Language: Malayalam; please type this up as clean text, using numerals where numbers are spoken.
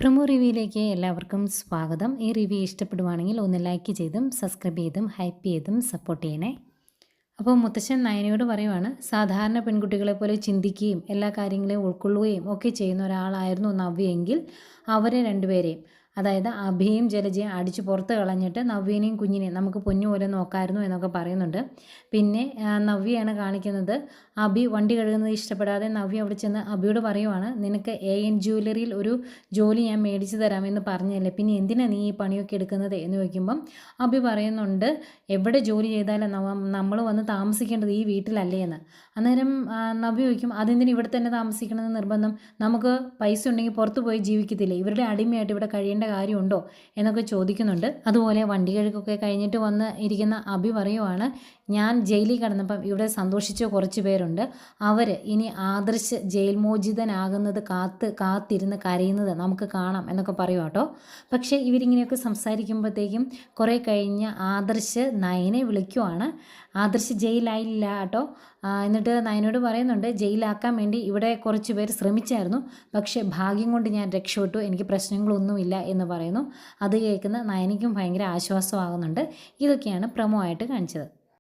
പ്രൊമോ റിവ്യൂയിലേക്ക് എല്ലാവർക്കും സ്വാഗതം. ഈ റിവ്യൂ ഇഷ്ടപ്പെടുവാണെങ്കിൽ ഒന്ന് ലൈക്ക് ചെയ്തും സബ്സ്ക്രൈബ് ചെയ്തും ഹൈപ്പ് ചെയ്തും സപ്പോർട്ട് ചെയ്യണേ. അപ്പോൾ മുത്തശ്ശൻ നയനയോട് പറയുവാണ്, സാധാരണ പെൺകുട്ടികളെ പോലെ ചിന്തിക്കുകയും എല്ലാ കാര്യങ്ങളെയും ഉൾക്കൊള്ളുകയും ഒക്കെ ചെയ്യുന്ന ഒരാളായിരുന്നു നവ്യയെങ്കിൽ അവരെ രണ്ടുപേരെയും, അതായത് അഭിയും ജലജയും അടിച്ചു പുറത്ത് കളഞ്ഞിട്ട് നവ്യനെയും കുഞ്ഞിനെയും നമുക്ക് പൊന്നു പോലെ നോക്കാമായിരുന്നു എന്നൊക്കെ പറയുന്നുണ്ട്. പിന്നെ നവ്യയാണ് കാണിക്കുന്നത്, അഭി വണ്ടി കഴുകുന്നത് ഇഷ്ടപ്പെടാതെ നവ്യ അവിടെ ചെന്ന് അഭിയോട് പറയുവാണ്, നിനക്ക് AN ജ്വല്ലറിയിൽ ഒരു ജോലി ഞാൻ മേടിച്ചു തരാമെന്ന് പറഞ്ഞതല്ലേ, പിന്നെ എന്തിനാണ് നീ ഈ പണിയൊക്കെ എടുക്കുന്നത് എന്ന് ചോദിക്കുമ്പം അഭി പറയുന്നുണ്ട്, എവിടെ ജോലി ചെയ്താലും നമ്മൾ വന്ന് താമസിക്കേണ്ടത് ഈ വീട്ടിലല്ലേ എന്ന്. അന്നേരം നവ്യ ചോദിക്കും, അതെന്തിനും ഇവിടെ തന്നെ താമസിക്കണമെന്ന് നിർബന്ധം, നമുക്ക് പൈസ ഉണ്ടെങ്കിൽ പുറത്ത് പോയി ജീവിക്കത്തില്ലേ, ഇവരുടെ അടിമയായിട്ട് ഇവിടെ കഴിയേണ്ട കാര്യമുണ്ടോ എന്നൊക്കെ ചോദിക്കുന്നുണ്ട്. അതുപോലെ വണ്ടി കഴുകൊക്കെ കഴിഞ്ഞിട്ട് വന്ന് ഇരിക്കുന്ന അഭി പറയുവാണ്, ഞാൻ ജയിലിൽ കിടന്നപ്പം ഇവിടെ സന്തോഷിച്ച കുറച്ച് പേരുണ്ട്, അവർ ഇനി ആദർശ് ജയിൽ മോചിതനാകുന്നത് കാത്തിരുന്ന് കരയുന്നത് നമുക്ക് കാണാം എന്നൊക്കെ പറയും കേട്ടോ. പക്ഷേ ഇവരിങ്ങനെയൊക്കെ സംസാരിക്കുമ്പോഴത്തേക്കും കുറേ കഴിഞ്ഞ് ആദർശ് നയനെ വിളിക്കുവാണ്. ആദർശ് ജയിലായില്ല കേട്ടോ. എന്നിട്ട് നയനോട് പറയുന്നുണ്ട്, ജയിലാക്കാൻ വേണ്ടി ഇവിടെ കുറച്ച് പേർ ശ്രമിച്ചായിരുന്നു, പക്ഷേ ഭാഗ്യം കൊണ്ട് ഞാൻ രക്ഷപ്പെട്ടു, എനിക്ക് പ്രശ്നങ്ങളൊന്നുമില്ല എന്ന് പറയുന്നു. അത് കേൾക്കുന്ന നയനിക്കും ഭയങ്കര ആശ്വാസമാകുന്നുണ്ട്. ഇതൊക്കെയാണ് പ്രമോ ആയിട്ട് കാണിച്ചത്.